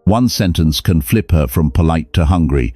One sentence can flip her from polite to hungry.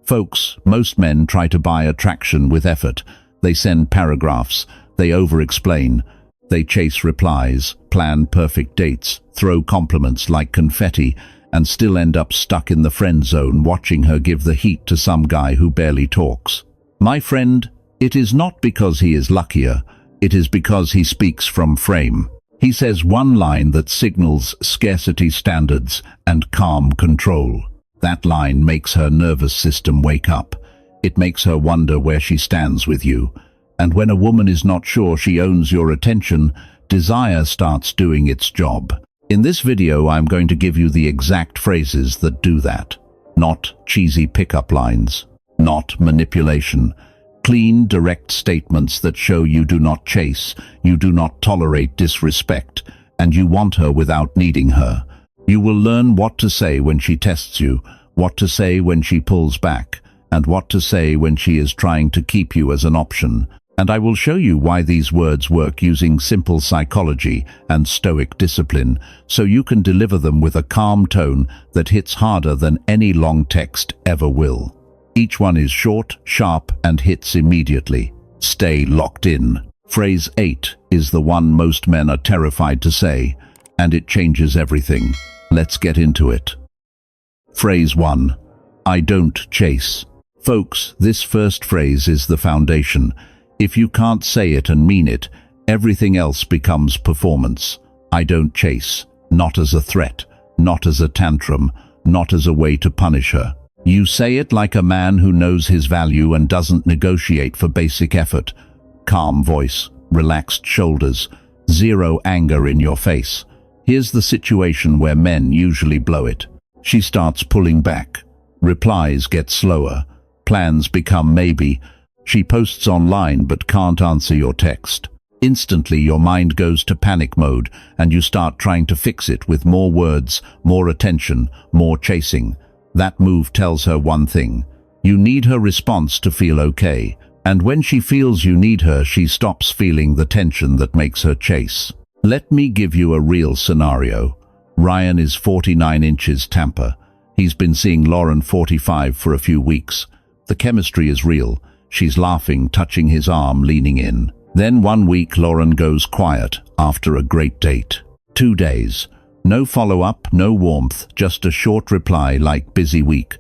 Folks, most men try to buy attraction with effort. They send paragraphs, they over-explain, they chase replies, plan perfect dates, throw compliments like confetti, and still end up stuck in the friend zone watching her give the heat to some guy who barely talks. My friend, it is not because he is luckier, it is because he speaks from frame. He says one line that signals scarcity standards and calm control. That line makes her nervous system wake up. It makes her wonder where she stands with you. And when a woman is not sure she owns your attention, desire starts doing its job. In this video, I'm going to give you the exact phrases that do that. Not cheesy pickup lines. Not manipulation. Clean, direct statements that show you do not chase, you do not tolerate disrespect, and you want her without needing her. You will learn what to say when she tests you, what to say when she pulls back, and what to say when she is trying to keep you as an option. And I will show you why these words work using simple psychology and Stoic discipline, so you can deliver them with a calm tone that hits harder than any long text ever will. Each one is short, sharp, and hits immediately. Stay locked in. Phrase 8 is the one most men are terrified to say, and it changes everything. Let's get into it. Phrase 1. I don't chase. Folks, this first phrase is the foundation. If you can't say it and mean it, everything else becomes performance. I don't chase. Not as a threat, not as a tantrum, not as a way to punish her. You say it like a man who knows his value and doesn't negotiate for basic effort. Calm voice, relaxed shoulders, zero anger in your face. Here's the situation where men usually blow it. She starts pulling back. Replies get slower. Plans become maybe. She posts online but can't answer your text. Instantly your mind goes to panic mode and you start trying to fix it with more words, more attention, more chasing. That move tells her one thing. You need her response to feel okay. And when she feels you need her, she stops feeling the tension that makes her chase. Let me give you a real scenario. Ryan is 49 inches Tampa. He's been seeing Lauren 45 for a few weeks. The chemistry is real. She's laughing, touching his arm, leaning in. Then one week Lauren goes quiet after a great date. 2 days. No follow-up, no warmth, just a short reply like busy week.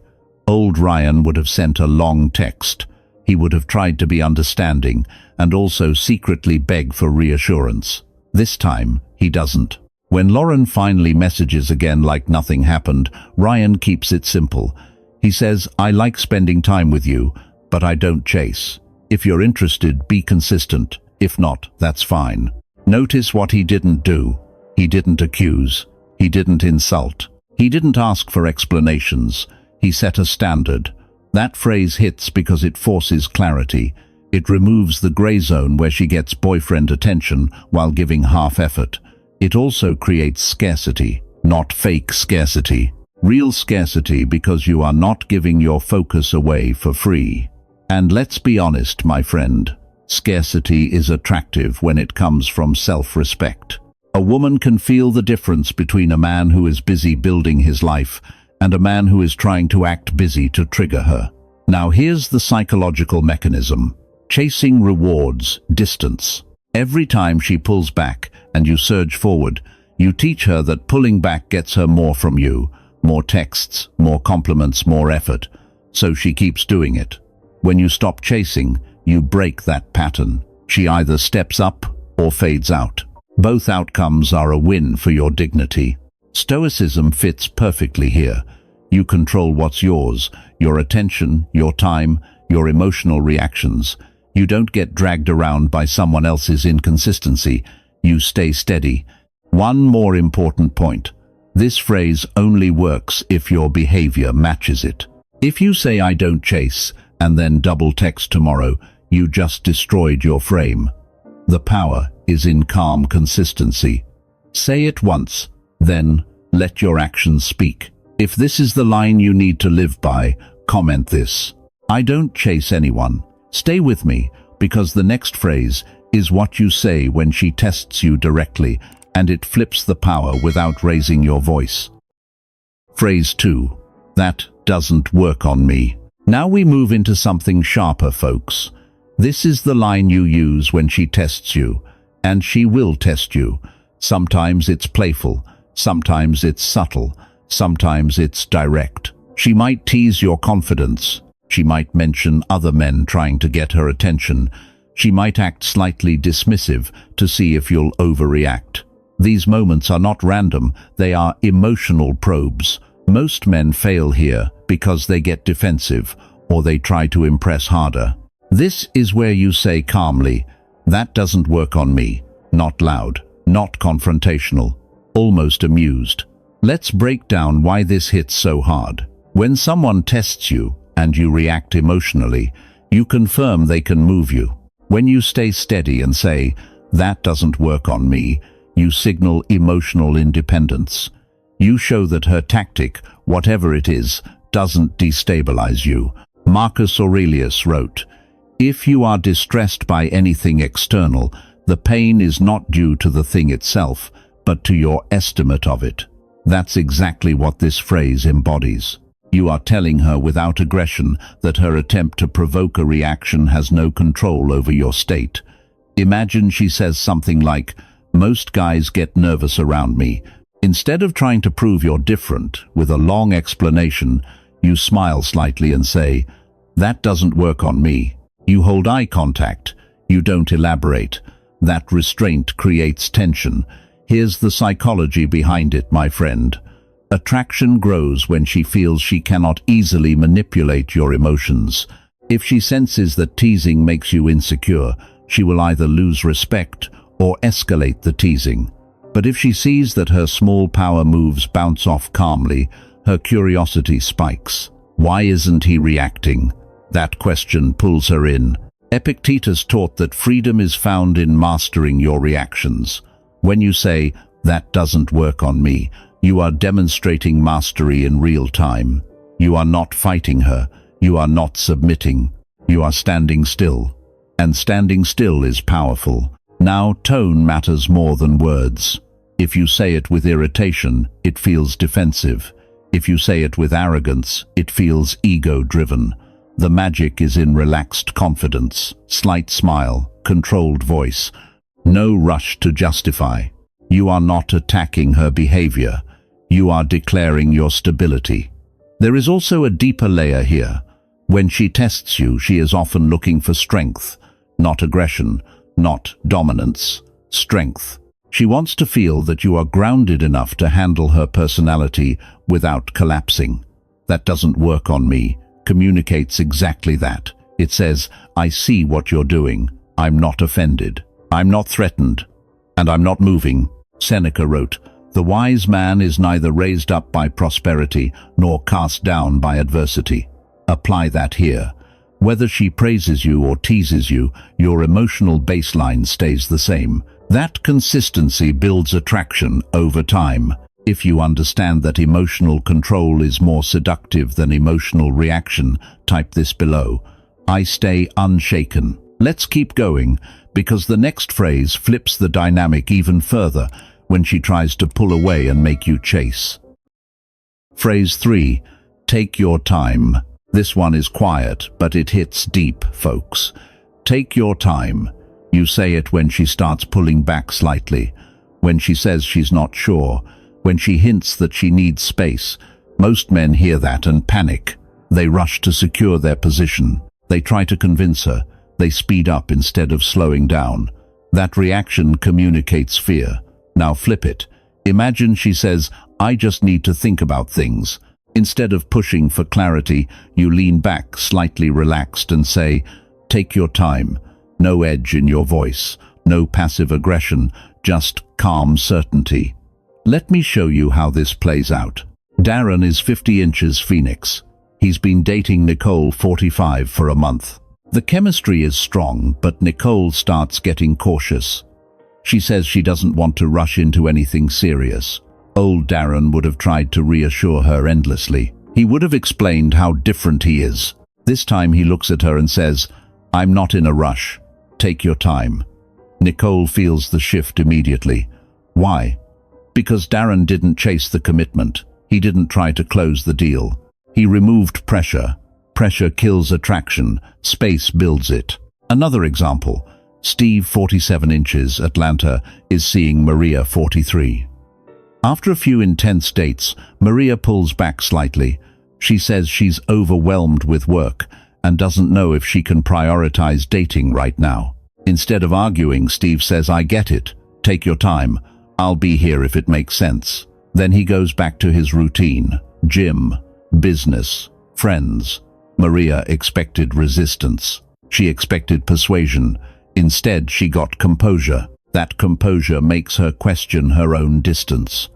Old Ryan would have sent a long text. He would have tried to be understanding and also secretly beg for reassurance. This time, he doesn't. When Lauren finally messages again like nothing happened, Ryan keeps it simple. He says, I like spending time with you, but I don't chase. If you're interested, be consistent. If not, that's fine. Notice what he didn't do. He didn't accuse. He didn't insult. He didn't ask for explanations. He set a standard. That phrase hits because it forces clarity. It removes the gray zone where she gets boyfriend attention while giving half effort. It also creates scarcity, not fake scarcity. Real scarcity because you are not giving your focus away for free. And let's be honest, my friend, scarcity is attractive when it comes from self-respect. A woman can feel the difference between a man who is busy building his life and a man who is trying to act busy to trigger her. Now here's the psychological mechanism. Chasing rewards distance. Every time she pulls back and you surge forward, you teach her that pulling back gets her more from you, more texts, more compliments, more effort. So she keeps doing it. When you stop chasing, you break that pattern. She either steps up or fades out. Both outcomes are a win for your dignity. Stoicism fits perfectly here. You control what's yours, your attention, your time, your emotional reactions. You don't get dragged around by someone else's inconsistency. You stay steady. One more important point. This phrase only works if your behavior matches it. If you say I don't chase and then double text tomorrow, you just destroyed your frame. The power is in calm consistency. Say it once, then let your actions speak. If this is the line you need to live by, comment this. I don't chase anyone. Stay with me, because the next phrase is what you say when she tests you directly, and it flips the power without raising your voice. Phrase 2. That doesn't work on me. Now we move into something sharper, folks. This is the line you use when she tests you, and she will test you. Sometimes it's playful, sometimes it's subtle, sometimes it's direct. She might tease your confidence. She might mention other men trying to get her attention. She might act slightly dismissive to see if you'll overreact. These moments are not random, they are emotional probes. Most men fail here because they get defensive or they try to impress harder. This is where you say calmly, "That doesn't work on me." Not loud, not confrontational, almost amused. Let's break down why this hits so hard. When someone tests you and you react emotionally, you confirm they can move you. When you stay steady and say, "That doesn't work on me," you signal emotional independence. You show that her tactic, whatever it is, doesn't destabilize you. Marcus Aurelius wrote, "If you are distressed by anything external, the pain is not due to the thing itself, but to your estimate of it." That's exactly what this phrase embodies. You are telling her without aggression that her attempt to provoke a reaction has no control over your state. Imagine she says something like, "Most guys get nervous around me." Instead of trying to prove you're different with a long explanation, you smile slightly and say, "That doesn't work on me." You hold eye contact. You don't elaborate. That restraint creates tension. Here's the psychology behind it, my friend. Attraction grows when she feels she cannot easily manipulate your emotions. If she senses that teasing makes you insecure, she will either lose respect or escalate the teasing. But if she sees that her small power moves bounce off calmly, her curiosity spikes. Why isn't he reacting? That question pulls her in. Epictetus taught that freedom is found in mastering your reactions. When you say, "That doesn't work on me," you are demonstrating mastery in real time. You are not fighting her. You are not submitting. You are standing still. And standing still is powerful. Now, tone matters more than words. If you say it with irritation, it feels defensive. If you say it with arrogance, it feels ego-driven. The magic is in relaxed confidence, slight smile, controlled voice. No rush to justify. You are not attacking her behavior. You are declaring your stability. There is also a deeper layer here. When she tests you, she is often looking for strength, not aggression, not dominance. Strength. She wants to feel that you are grounded enough to handle her personality without collapsing. "That doesn't work on me" communicates exactly that. It says, "I see what you're doing. I'm not offended. I'm not threatened. And I'm not moving." Seneca wrote, "The wise man is neither raised up by prosperity nor cast down by adversity." Apply that here. Whether she praises you or teases you, your emotional baseline stays the same. That consistency builds attraction over time. If you understand that emotional control is more seductive than emotional reaction, type this below. I stay unshaken. Let's keep going, because the next phrase flips the dynamic even further when she tries to pull away and make you chase. Phrase 3. Take your time. This one is quiet, but it hits deep, folks. Take your time. You say it when she starts pulling back slightly, when she says she's not sure, when she hints that she needs space. Most men hear that and panic. They rush to secure their position. They try to convince her. They speed up instead of slowing down. That reaction communicates fear. Now flip it. Imagine she says, "I just need to think about things." Instead of pushing for clarity, you lean back, slightly relaxed, and say, "Take your time." No edge in your voice, no passive aggression, just calm certainty. Let me show you how this plays out. Darren is 50 inches Phoenix. He's been dating Nicole, 45, for a month. The chemistry is strong, but Nicole starts getting cautious. She says she doesn't want to rush into anything serious. Old Darren would have tried to reassure her endlessly. He would have explained how different he is. This time he looks at her and says, "I'm not in a rush. Take your time." Nicole feels the shift immediately. Why? Because Darren didn't chase the commitment. He didn't try to close the deal. He removed pressure. Pressure kills attraction. Space builds it. Another example. Steve, 47 inches, Atlanta, is seeing Maria, 43. After a few intense dates, Maria pulls back slightly. She says she's overwhelmed with work and doesn't know if she can prioritize dating right now. Instead of arguing, Steve says, "I get it. Take your time. I'll be here if it makes sense." Then he goes back to his routine. Gym, business, friends. Maria expected resistance. She expected persuasion. Instead, she got composure. That composure makes her question her own distance.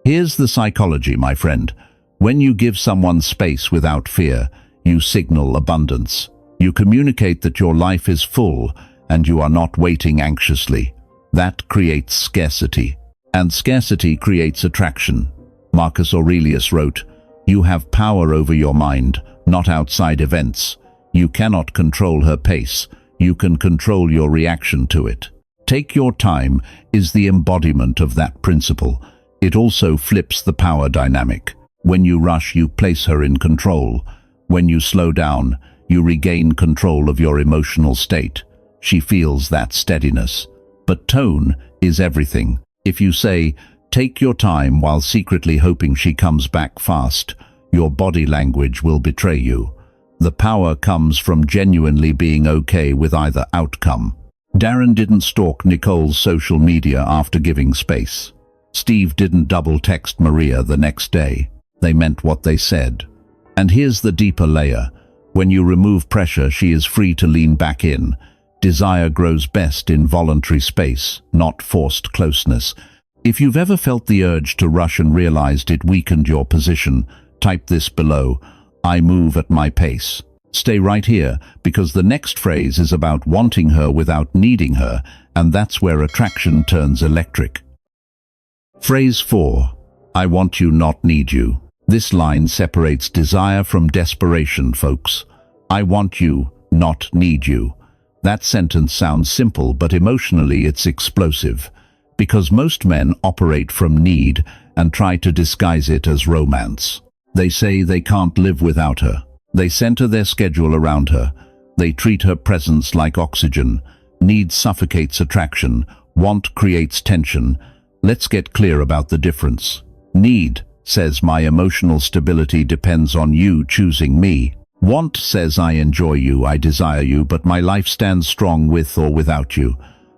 Here's the psychology, my friend. When you give someone space without fear, you signal abundance. You communicate that your life is full and you are not waiting anxiously. That creates scarcity. And scarcity creates attraction. Marcus Aurelius wrote, "You have power over your mind, not outside events. You cannot control her pace. You can control your reaction to it." Take your time is the embodiment of that principle. It also flips the power dynamic. When you rush, you place her in control. When you slow down, you regain control of your emotional state. She feels that steadiness. But tone is everything. If you say, "Take your time," while secretly hoping she comes back fast, your body language will betray you. The power comes from genuinely being okay with either outcome. Darren didn't stalk Nicole's social media after giving space. Steve didn't double text Maria the next day. They meant what they said. And here's the deeper layer. When you remove pressure, she is free to lean back in. Desire grows best in voluntary space, not forced closeness. If you've ever felt the urge to rush and realized it weakened your position, type this below: "I move at my pace." Stay right here, because the next phrase is about wanting her without needing her, and that's where attraction turns electric. Phrase 4. I want you, not need you. This line separates desire from desperation, folks. I want you, not need you. That sentence sounds simple, but emotionally it's explosive, because most men operate from need and try to disguise it as romance. They say they can't live without her. They center their schedule around her. They treat her presence like oxygen. Need suffocates attraction. Want creates tension. Let's get clear about the difference. Need says my emotional stability depends on you choosing me. Want says I enjoy you, I desire you, but my life stands strong with or without you.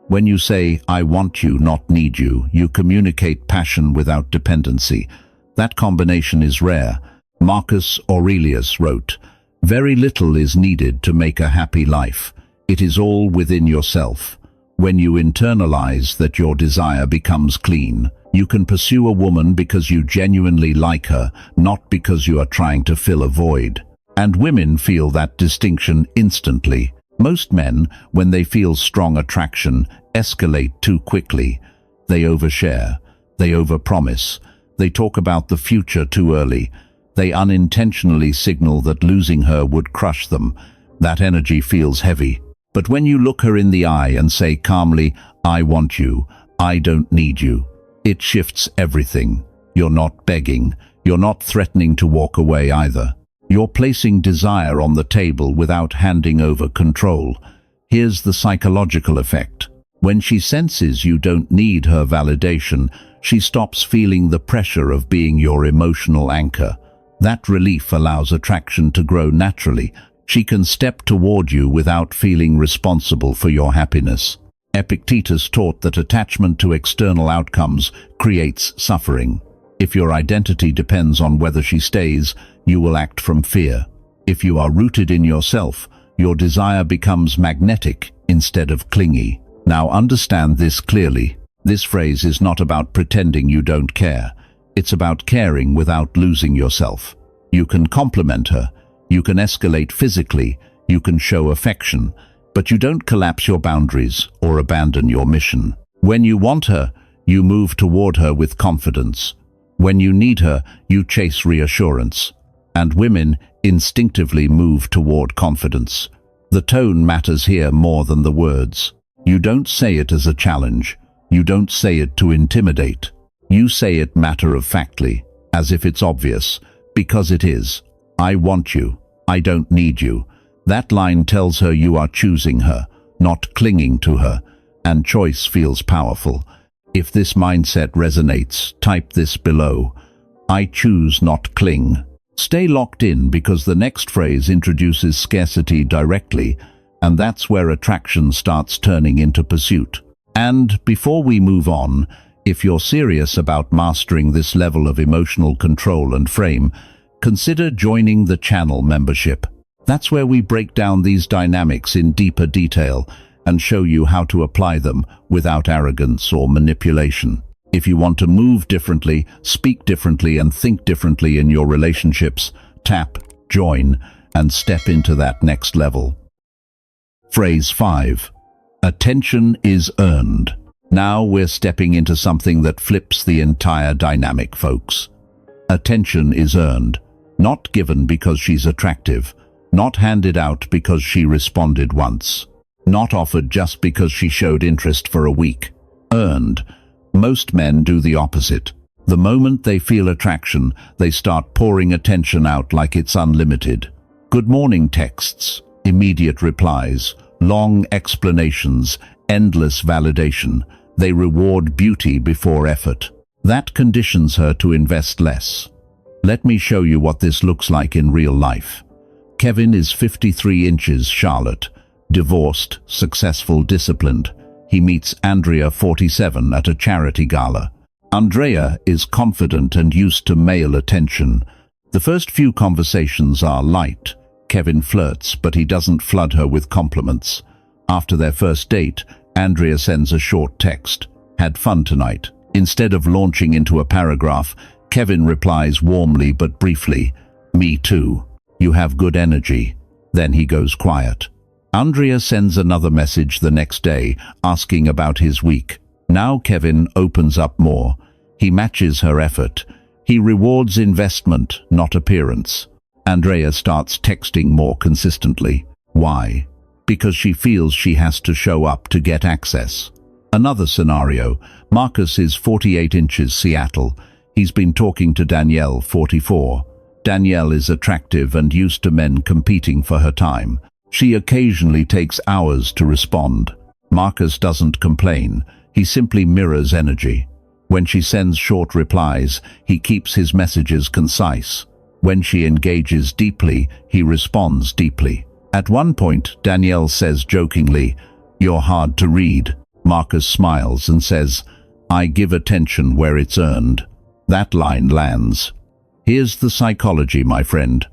When you say, I want you, not need you, you communicate passion without dependency. That combination is rare. Marcus Aurelius wrote, "Very little is needed to make a happy life. It is all within yourself." When you internalize that, your desire becomes clean. You can pursue a woman because you genuinely like her, not because you are trying to fill a void. And women feel that distinction instantly. Most men, when they feel strong attraction, escalate too quickly. They overshare. They overpromise. They talk about the future too early. They unintentionally signal that losing her would crush them. That energy feels heavy. But when you look her in the eye and say calmly, I want you, I don't need you, it shifts everything. You're not begging. You're not threatening to walk away either. You're placing desire on the table without handing over control. Here's the psychological effect. When she senses you don't need her validation, she stops feeling the pressure of being your emotional anchor. That relief allows attraction to grow naturally. She can step toward you without feeling responsible for your happiness. Epictetus taught that attachment to external outcomes creates suffering. If your identity depends on whether she stays, you will act from fear. If you are rooted in yourself, your desire becomes magnetic instead of clingy. Now understand this clearly. This phrase is not about pretending you don't care. It's about caring without losing yourself. You can compliment her. You can escalate physically. You can show affection. But you don't collapse your boundaries or abandon your mission. When you want her, you move toward her with confidence. When you need her, you chase reassurance. And women instinctively move toward confidence. The tone matters here more than the words. You don't say it as a challenge. You don't say it to intimidate. You say it matter-of-factly. as if it's obvious, because it is. I want you. I don't need you. That line tells her you are choosing her, not clinging to her, and choice feels powerful. If this mindset resonates, type this below. I choose not cling. Stay locked in, because the next phrase introduces scarcity directly, and that's where attraction starts turning into pursuit. And before we move on, if you're serious about mastering this level of emotional control and frame, consider joining the channel membership. That's where we break down these dynamics in deeper detail and show you how to apply them without arrogance or manipulation. If you want to move differently, speak differently, and think differently in your relationships, tap join and step into that next level. Phrase 5. Attention is earned. Now we're stepping into something that flips the entire dynamic, folks. Attention is earned, not given because she's attractive, not handed out because she responded once, not offered just because she showed interest for a week. Earned. Most men do the opposite. The moment they feel attraction, they start pouring attention out like it's unlimited. Good morning texts, immediate replies, long explanations, endless validation. They reward beauty before effort. That conditions her to invest less. Let me show you what this looks like in real life. Kevin is 53 inches, Charlotte, divorced, successful, disciplined. He meets Andrea, 47, at a charity gala. Andrea is confident and used to male attention. The first few conversations are light. Kevin flirts, but he doesn't flood her with compliments. After their first date, Andrea sends a short text, "Had fun tonight." Instead of launching into a paragraph, Kevin replies warmly but briefly, "Me too. You have good energy." Then he goes quiet. Andrea sends another message the next day, asking about his week. Now Kevin opens up more. He matches her effort. He rewards investment, not appearance. Andrea starts texting more consistently. Why? Because she feels she has to show up to get access. Another scenario. Marcus is 48 inches, Seattle. He's been talking to Danielle, 44. Danielle is attractive and used to men competing for her time. She occasionally takes hours to respond. Marcus doesn't complain. He simply mirrors energy. When she sends short replies, he keeps his messages concise. When she engages deeply, he responds deeply. At one point, Danielle says jokingly, "You're hard to read." Marcus smiles and says, "I give attention where it's earned." That line lands. Here's the psychology, my friend.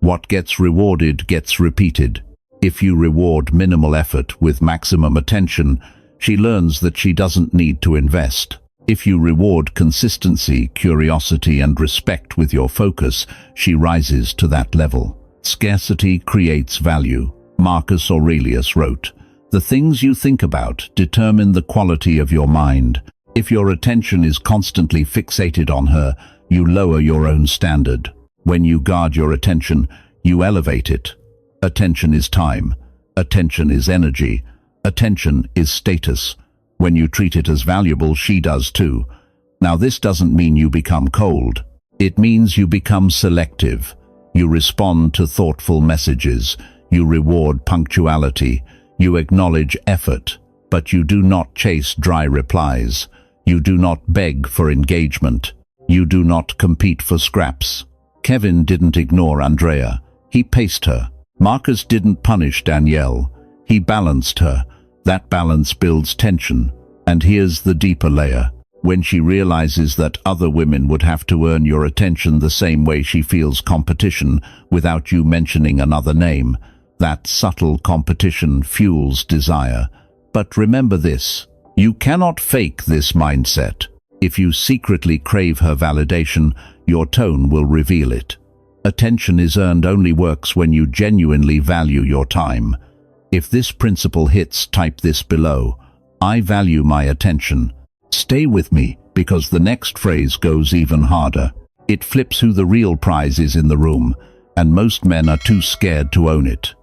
What gets rewarded gets repeated. If you reward minimal effort with maximum attention, she learns that she doesn't need to invest. If you reward consistency, curiosity, and respect with your focus, she rises to that level. Scarcity creates value. Marcus Aurelius wrote, "The things you think about determine the quality of your mind." If your attention is constantly fixated on her, you lower your own standard. When you guard your attention, you elevate it. Attention is time. Attention is energy. Attention is status. When you treat it as valuable, she does too. Now, this doesn't mean you become cold. It means you become selective. You respond to thoughtful messages. You reward punctuality. You acknowledge effort. But you do not chase dry replies. You do not beg for engagement. You do not compete for scraps. Kevin didn't ignore Andrea. He paced her. Marcus didn't punish Danielle. He balanced her. That balance builds tension. And here's the deeper layer. When she realizes that other women would have to earn your attention the same way she feels competition without you mentioning another name, that subtle competition fuels desire. But remember this, you cannot fake this mindset. If you secretly crave her validation, your tone will reveal it. Attention is earned only works when you genuinely value your time. If this principle hits, type this below. I value my attention. Stay with me, because the next phrase goes even harder. It flips who the real prize is in the room, and most men are too scared to own it.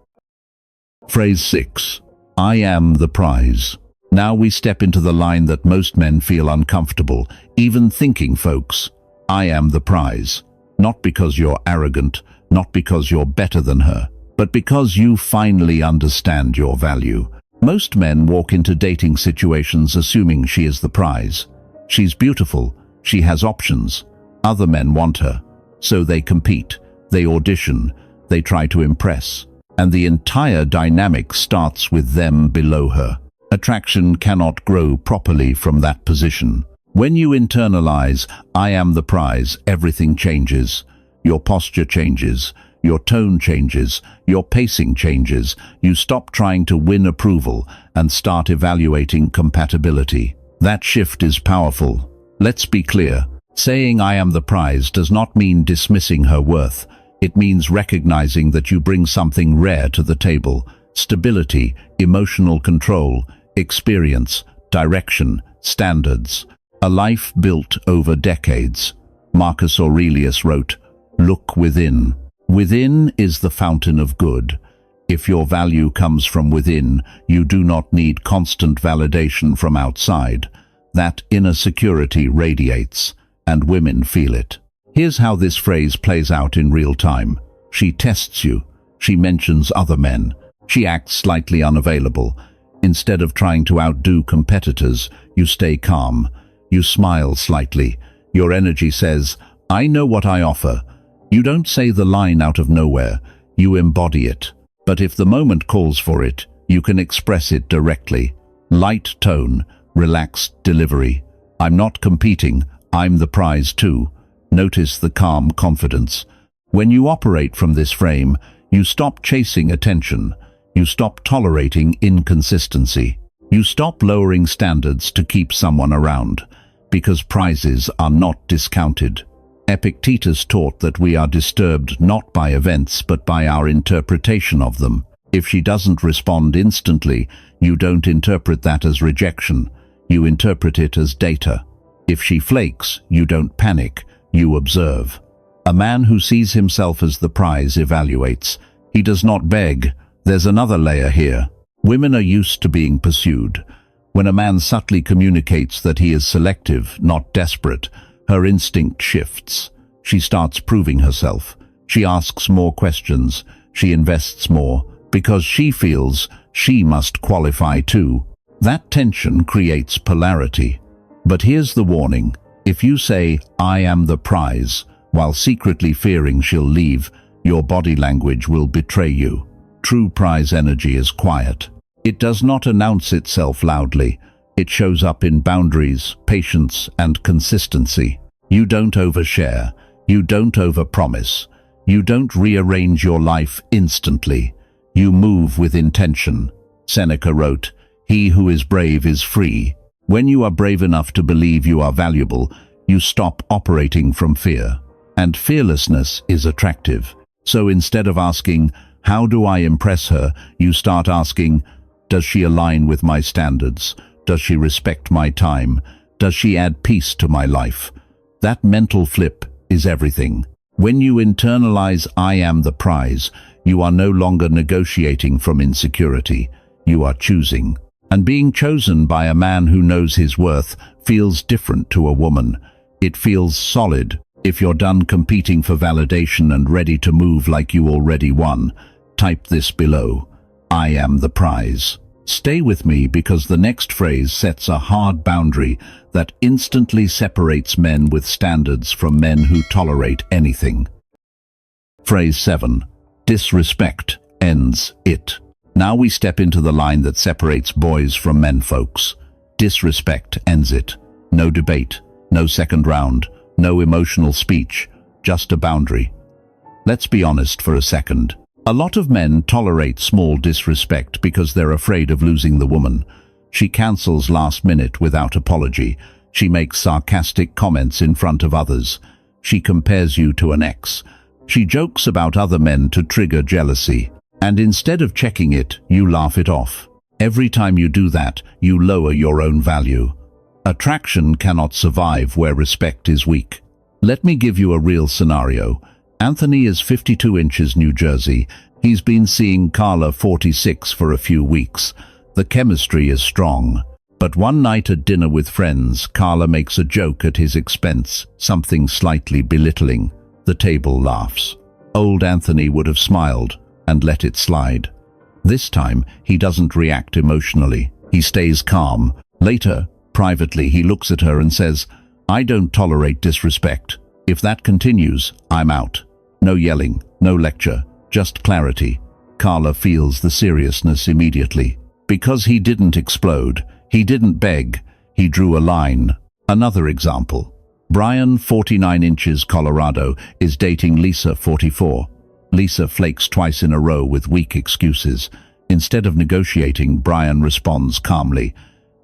Phrase 6. I am the prize. Now we step into the line that most men feel uncomfortable, even thinking, folks. I am the prize. Not because you're arrogant, not because you're better than her, but because you finally understand your value. Most men walk into dating situations assuming she is the prize. She's beautiful, she has options. Other men want her. So they compete, they audition, they try to impress. And the entire dynamic starts with them below her. Attraction cannot grow properly from that position. When you internalize, I am the prize, everything changes. Your posture changes, your tone changes, your pacing changes. You stop trying to win approval and start evaluating compatibility. That shift is powerful. Let's be clear. Saying I am the prize does not mean dismissing her worth. It means recognizing that you bring something rare to the table: stability, emotional control, experience, direction, standards. A life built over decades. Marcus Aurelius wrote, "Look within." Within is the fountain of good. If your value comes from within, you do not need constant validation from outside. That inner security radiates, and women feel it. Here's how this phrase plays out in real time. She tests you. She mentions other men. She acts slightly unavailable. Instead of trying to outdo competitors, you stay calm. You smile slightly. Your energy says, I know what I offer. You don't say the line out of nowhere. You embody it. But if the moment calls for it, you can express it directly. Light tone, relaxed delivery. I'm not competing. I'm the prize too. Notice the calm confidence. When you operate from this frame, you stop chasing attention. You stop tolerating inconsistency. You stop lowering standards to keep someone around, because prizes are not discounted. Epictetus taught that we are disturbed not by events but by our interpretation of them. If she doesn't respond instantly, you don't interpret that as rejection. You interpret it as data. If she flakes, you don't panic. You observe. A man who sees himself as the prize evaluates. He does not beg. There's another layer here. Women are used to being pursued. When a man subtly communicates that he is selective, not desperate, her instinct shifts. She starts proving herself. She asks more questions. She invests more, because she feels she must qualify too. That tension creates polarity. But here's the warning. If you say, I am the prize, while secretly fearing she'll leave, your body language will betray you. True prize energy is quiet. It does not announce itself loudly. It shows up in boundaries, patience, and consistency. You don't overshare. You don't overpromise. You don't rearrange your life instantly. You move with intention. Seneca wrote, "He who is brave is free." When you are brave enough to believe you are valuable, you stop operating from fear. And fearlessness is attractive. So instead of asking, how do I impress her, you start asking, does she align with my standards? Does she respect my time? Does she add peace to my life? That mental flip is everything. When you internalize I am the prize, you are no longer negotiating from insecurity. You are choosing. And being chosen by a man who knows his worth feels different to a woman. It feels solid. If you're done competing for validation and ready to move like you already won, type this below. I am the prize. Stay with me because the next phrase sets a hard boundary that instantly separates men with standards from men who tolerate anything. Phrase 7. Disrespect ends it. Now we step into the line that separates boys from men, folks. Disrespect ends it. No debate, no second round, no emotional speech, just a boundary. Let's be honest for a second. A lot of men tolerate small disrespect because they're afraid of losing the woman. She cancels last minute without apology. She makes sarcastic comments in front of others. She compares you to an ex. She jokes about other men to trigger jealousy. And instead of checking it, you laugh it off. Every time you do that, you lower your own value. Attraction cannot survive where respect is weak. Let me give you a real scenario. Anthony is 52 inches, New Jersey. He's been seeing Carla, 46, for a few weeks. The chemistry is strong. But one night at dinner with friends, Carla makes a joke at his expense, something slightly belittling. The table laughs. Old Anthony would have smiled and let it slide. This time, he doesn't react emotionally. He stays calm. Later, privately, he looks at her and says, "I don't tolerate disrespect. If that continues, I'm out." No yelling, no lecture, just clarity. Carla feels the seriousness immediately. Because he didn't explode, he didn't beg, he drew a line. Another example. Brian, 49 inches, Colorado, is dating Lisa, 44. Lisa flakes twice in a row with weak excuses. Instead of negotiating, Brian responds calmly,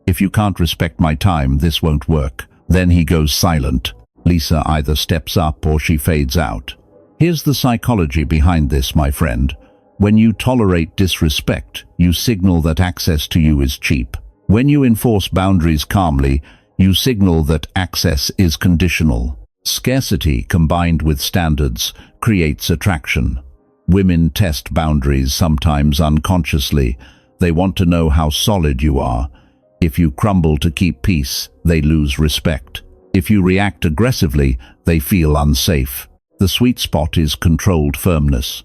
"If you can't respect my time, this won't work." Then he goes silent. Lisa either steps up or she fades out. Here's the psychology behind this, my friend. When you tolerate disrespect, you signal that access to you is cheap. When you enforce boundaries calmly, you signal that access is conditional. Scarcity combined with standards creates attraction. Women test boundaries, sometimes unconsciously. They want to know how solid you are. If you crumble to keep peace, they lose respect. If you react aggressively, they feel unsafe. The sweet spot is controlled firmness.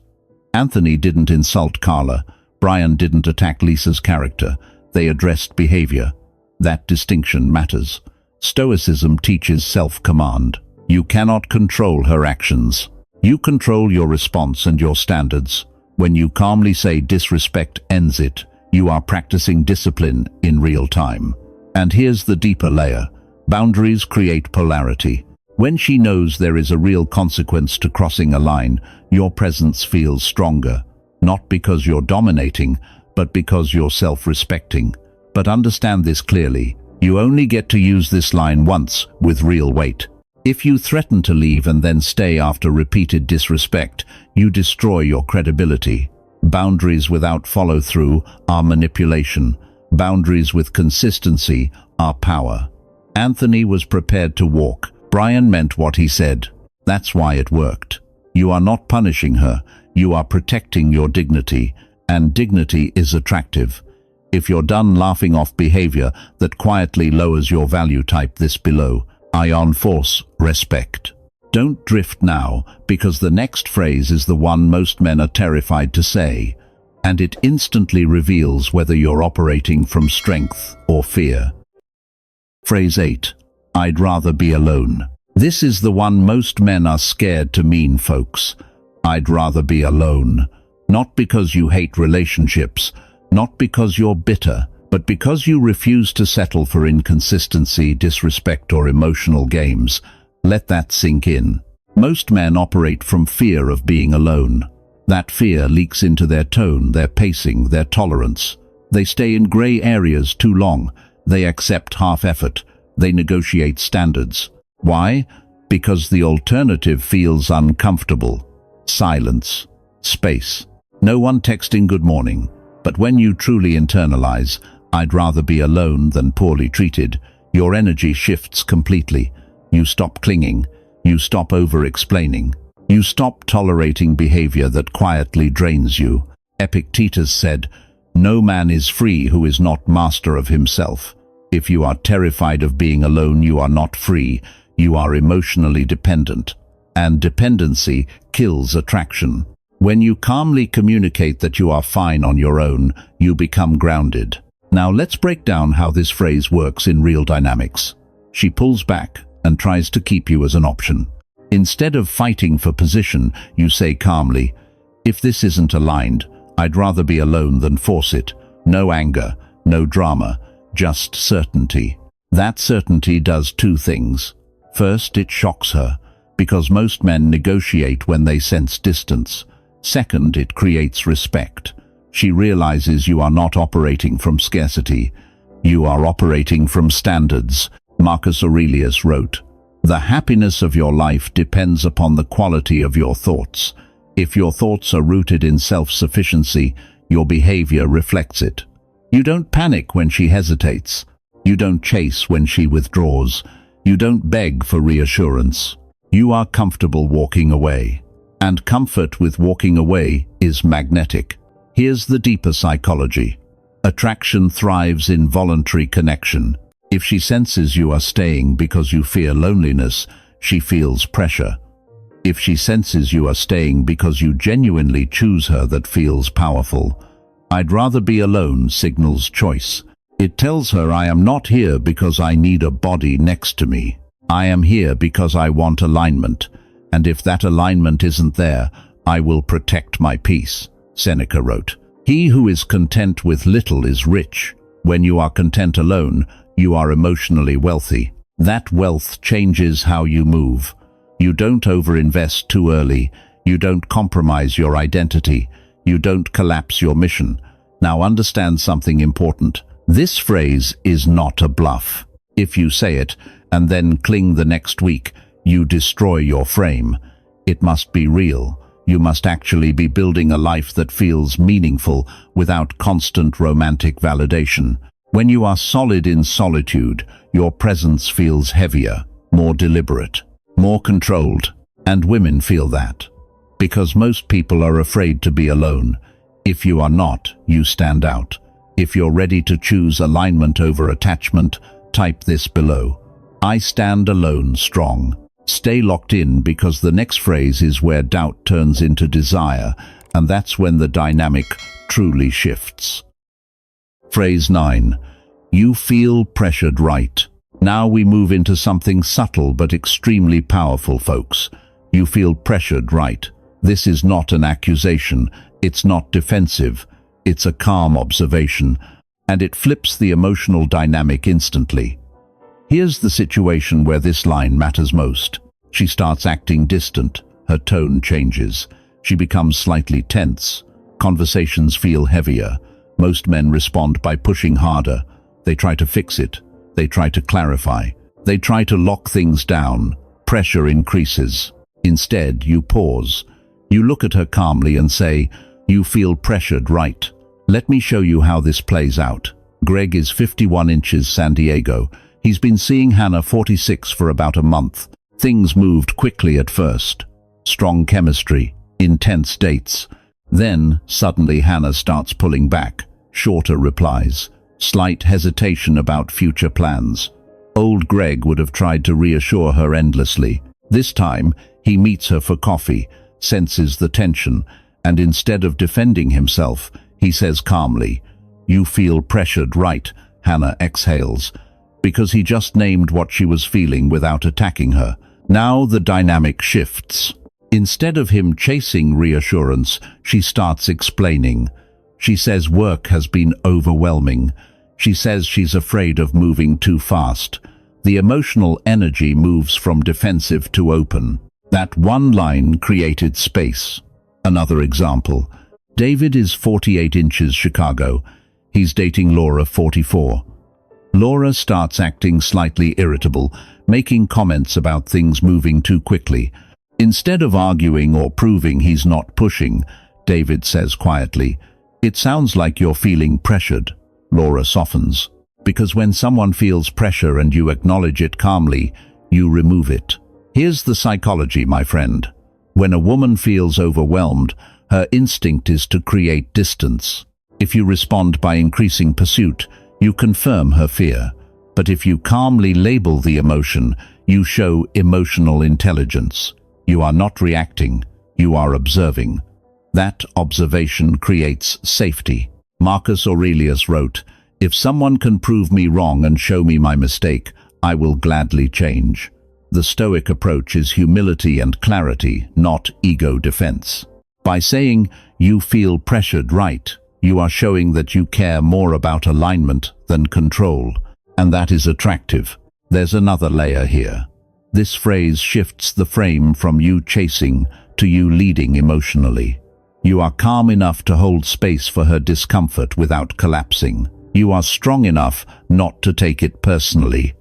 Anthony didn't insult Carla. Brian didn't attack Lisa's character. They addressed behavior. That distinction matters. Stoicism teaches self-command. You cannot control her actions. You control your response and your standards. When you calmly say disrespect ends it, you are practicing discipline in real time. And here's the deeper layer. Boundaries create polarity. When she knows there is a real consequence to crossing a line, your presence feels stronger. Not because you're dominating, but because you're self-respecting. But understand this clearly. You only get to use this line once with real weight. If you threaten to leave and then stay after repeated disrespect, you destroy your credibility. Boundaries without follow-through are manipulation. Boundaries with consistency are power. Anthony was prepared to walk. Brian meant what he said. That's why it worked. You are not punishing her. You are protecting your dignity. And dignity is attractive. If you're done laughing off behavior that quietly lowers your value, type this below. Ion force, respect. Don't drift now, because the next phrase is the one most men are terrified to say, and it instantly reveals whether you're operating from strength or fear. Phrase 8. I'd rather be alone. This is the one most men are scared to mean, folks. I'd rather be alone. Not because you hate relationships, not because you're bitter, but because you refuse to settle for inconsistency, disrespect, or emotional games. Let that sink in. Most men operate from fear of being alone. That fear leaks into their tone, their pacing, their tolerance. They stay in gray areas too long. They accept half effort. They negotiate standards. Why? Because the alternative feels uncomfortable. Silence. Space. No one texting good morning. But when you truly internalize, I'd rather be alone than poorly treated, your energy shifts completely. You stop clinging. You stop over-explaining. You stop tolerating behavior that quietly drains you. Epictetus said, "No man is free who is not master of himself." If you are terrified of being alone, you are not free. You are emotionally dependent. And dependency kills attraction. When you calmly communicate that you are fine on your own, you become grounded. Now let's break down how this phrase works in real dynamics. She pulls back and tries to keep you as an option. Instead of fighting for position, you say calmly, "If this isn't aligned, I'd rather be alone than force it." No anger, no drama, just certainty. That certainty does two things. First, it shocks her, because most men negotiate when they sense distance. Second, it creates respect. She realizes you are not operating from scarcity. You are operating from standards. Marcus Aurelius wrote, "The happiness of your life depends upon the quality of your thoughts. If your thoughts are rooted in self-sufficiency, your behavior reflects it." You don't panic when she hesitates. You don't chase when she withdraws. You don't beg for reassurance. You are comfortable walking away. And comfort with walking away is magnetic. Here's the deeper psychology. Attraction thrives in voluntary connection. If she senses you are staying because you fear loneliness, she feels pressure. If she senses you are staying because you genuinely choose her, that feels powerful. I'd rather be alone signals choice. It tells her I am not here because I need a body next to me. I am here because I want alignment, and if that alignment isn't there, I will protect my peace. Seneca wrote, "He who is content with little is rich. When you are content alone, you are emotionally wealthy. That wealth changes how you move. You don't overinvest too early. You don't compromise your identity. You don't collapse your mission." Now understand something important. This phrase is not a bluff. If you say it and then cling the next week, you destroy your frame. It must be real. You must actually be building a life that feels meaningful without constant romantic validation. When you are solid in solitude, your presence feels heavier, more deliberate, more controlled. And women feel that. Because most people are afraid to be alone. If you are not, you stand out. If you're ready to choose alignment over attachment, type this below. I stand alone strong. Stay locked in, because the next phrase is where doubt turns into desire, and that's when the dynamic truly shifts. Phrase 9. You feel pressured, right? Now we move into something subtle but extremely powerful, folks. You feel pressured, right? This is not an accusation. It's not defensive. It's a calm observation, and it flips the emotional dynamic instantly. Here's the situation where this line matters most. She starts acting distant. Her tone changes. She becomes slightly tense. Conversations feel heavier. Most men respond by pushing harder. They try to fix it. They try to clarify. They try to lock things down. Pressure increases. Instead, you pause. You look at her calmly and say, "You feel pressured, right? Let me show you how this plays out." Greg is 51 inches, San Diego. He's been seeing Hannah, 46, for about a month. Things moved quickly at first. Strong chemistry, intense dates. Then, suddenly, Hannah starts pulling back. Shorter replies. Slight hesitation about future plans. Old Greg would have tried to reassure her endlessly. This time, he meets her for coffee, senses the tension, and instead of defending himself, he says calmly, "You feel pressured, right?" Hannah exhales, because he just named what she was feeling without attacking her. Now the dynamic shifts. Instead of him chasing reassurance, she starts explaining. She says work has been overwhelming. She says she's afraid of moving too fast. The emotional energy moves from defensive to open. That one line created space. Another example. David is 48 inches, Chicago. He's dating Laura, 44. Laura starts acting slightly irritable, making comments about things moving too quickly. Instead of arguing or proving he's not pushing, David says quietly, "It sounds like you're feeling pressured." Laura softens. Because when someone feels pressure and you acknowledge it calmly, you remove it. Here's the psychology, my friend. When a woman feels overwhelmed, her instinct is to create distance. If you respond by increasing pursuit, you confirm her fear. But if you calmly label the emotion, you show emotional intelligence. You are not reacting, you are observing. That observation creates safety. Marcus Aurelius wrote, "If someone can prove me wrong and show me my mistake, I will gladly change." The Stoic approach is humility and clarity, not ego defense. By saying, "You feel pressured, right?" you are showing that you care more about alignment than control. And that is attractive. There's another layer here. This phrase shifts the frame from you chasing to you leading emotionally. You are calm enough to hold space for her discomfort without collapsing. You are strong enough not to take it personally.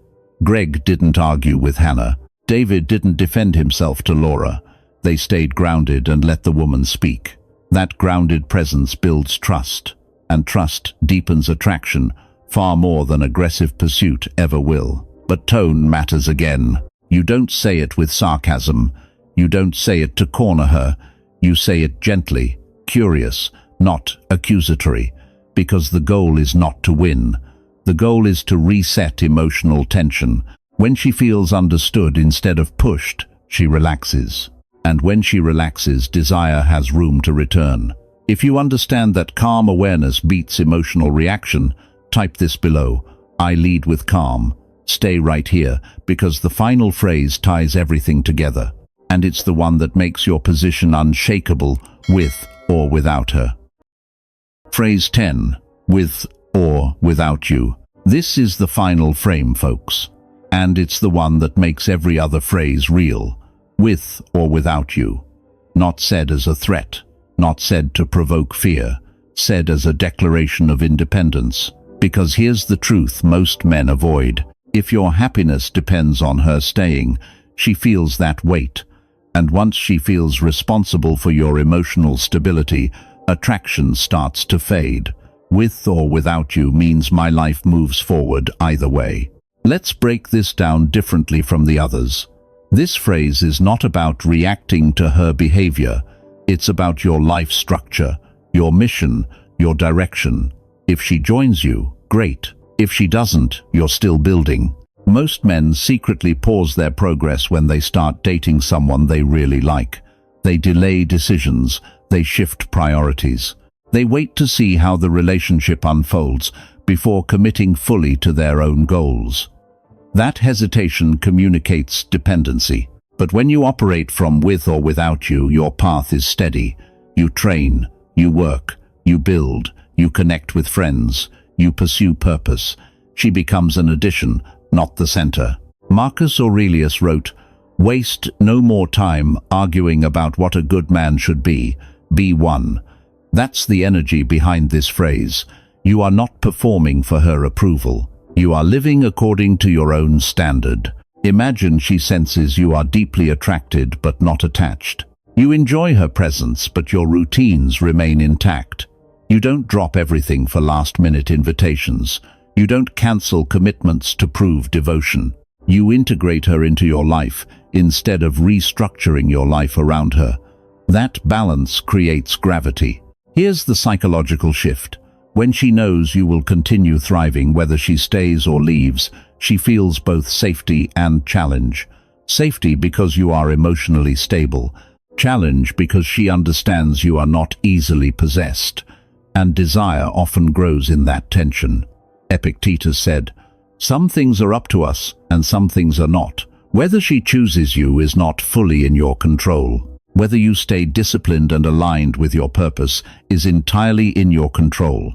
Greg didn't argue with Hannah. David didn't defend himself to Laura. They stayed grounded and let the woman speak. That grounded presence builds trust, and trust deepens attraction far more than aggressive pursuit ever will. But tone matters again. You don't say it with sarcasm. You don't say it to corner her. You say it gently, curious, not accusatory. because the goal is not to win. The goal is to reset emotional tension. When she feels understood instead of pushed, she relaxes. And when she relaxes, desire has room to return. If you understand that calm awareness beats emotional reaction, type this below: I lead with calm. Stay right here, because the final phrase ties everything together. And it's the one that makes your position unshakable, with or without her. Phrase 10. With or without you. This is the final frame, folks. And it's the one that makes every other phrase real. With or without you. Not said as a threat, not said to provoke fear, said as a declaration of independence. Because here's the truth most men avoid. If your happiness depends on her staying, she feels that weight. And once she feels responsible for your emotional stability, attraction starts to fade. With or without you means my life moves forward either way. Let's break this down differently from the others. This phrase is not about reacting to her behavior. It's about your life structure, your mission, your direction. If she joins you, great. If she doesn't, you're still building. Most men secretly pause their progress when they start dating someone they really like. They delay decisions, they shift priorities. They wait to see how the relationship unfolds before committing fully to their own goals. That hesitation communicates dependency. But when you operate from with or without you, your path is steady. You train, you work, you build, you connect with friends, you pursue purpose. She becomes an addition, not the center. Marcus Aurelius wrote, "Waste no more time arguing about what a good man should be one." That's the energy behind this phrase. You are not performing for her approval. You are living according to your own standard. Imagine she senses you are deeply attracted but not attached. You enjoy her presence, but your routines remain intact. You don't drop everything for last-minute invitations. You don't cancel commitments to prove devotion. You integrate her into your life instead of restructuring your life around her. That balance creates gravity. Here's the psychological shift. When she knows you will continue thriving whether she stays or leaves, she feels both safety and challenge. Safety because you are emotionally stable. Challenge because she understands you are not easily possessed. And desire often grows in that tension. Epictetus said, "Some things are up to us, and some things are not. Whether she chooses you is not fully in your control. Whether you stay disciplined and aligned with your purpose is entirely in your control."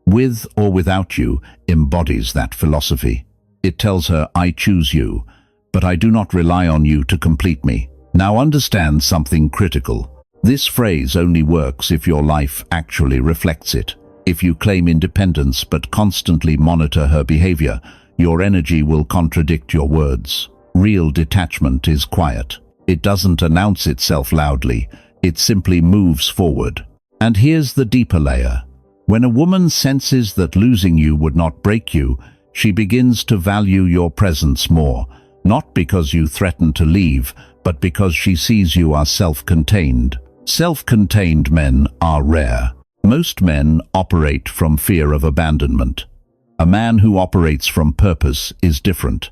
With or without you embodies that philosophy. It tells her, I choose you, but I do not rely on you to complete me. Now understand something critical. This phrase only works if your life actually reflects it. If you claim independence but constantly monitor her behavior, your energy will contradict your words. Real detachment is quiet. It doesn't announce itself loudly. It simply moves forward. And here's the deeper layer. When a woman senses that losing you would not break you, she begins to value your presence more, not because you threaten to leave, but because she sees you are self-contained. Self-contained men are rare. Most men operate from fear of abandonment. A man who operates from purpose is different.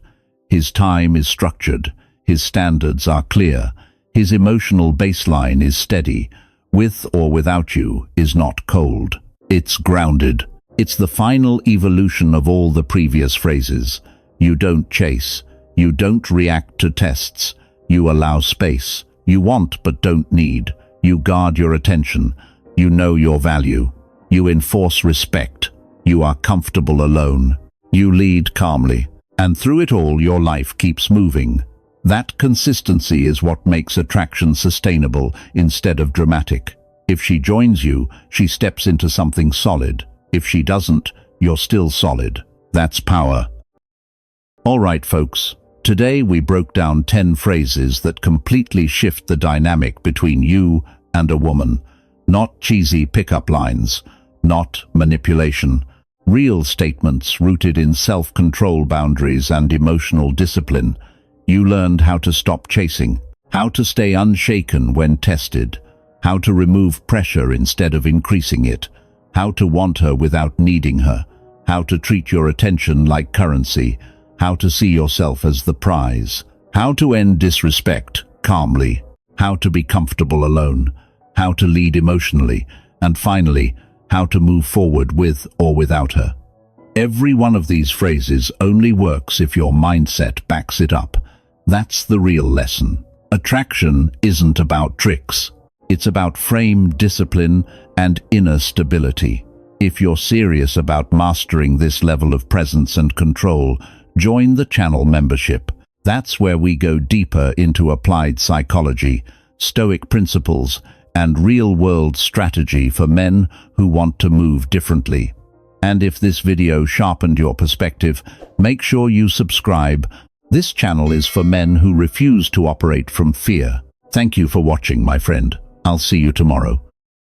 His time is structured. His standards are clear. His emotional baseline is steady. With or without you is not cold. It's grounded. It's the final evolution of all the previous phrases. You don't chase. You don't react to tests. You allow space. You want but don't need. You guard your attention. You know your value. You enforce respect. You are comfortable alone. You lead calmly. And through it all, your life keeps moving. That consistency is what makes attraction sustainable instead of dramatic. If she joins you, she steps into something solid. If she doesn't, you're still solid. That's power. All right, folks. Today we broke down 10 phrases that completely shift the dynamic between you and a woman. Not cheesy pickup lines, not manipulation. Real statements rooted in self-control, boundaries, and emotional discipline. You learned how to stop chasing, how to stay unshaken when tested, how to remove pressure instead of increasing it. how to want her without needing her, how to treat your attention like currency, how to see yourself as the prize, how to end disrespect calmly, how to be comfortable alone, how to lead emotionally, and finally, how to move forward with or without her. Every one of these phrases only works if your mindset backs it up. That's the real lesson. Attraction isn't about tricks. It's about frame, discipline, and inner stability. If you're serious about mastering this level of presence and control, join the channel membership. That's where we go deeper into applied psychology, Stoic principles, and real-world strategy for men who want to move differently. And if this video sharpened your perspective, make sure you subscribe. This channel is for men who refuse to operate from fear. Thank you for watching, my friend. I'll see you tomorrow.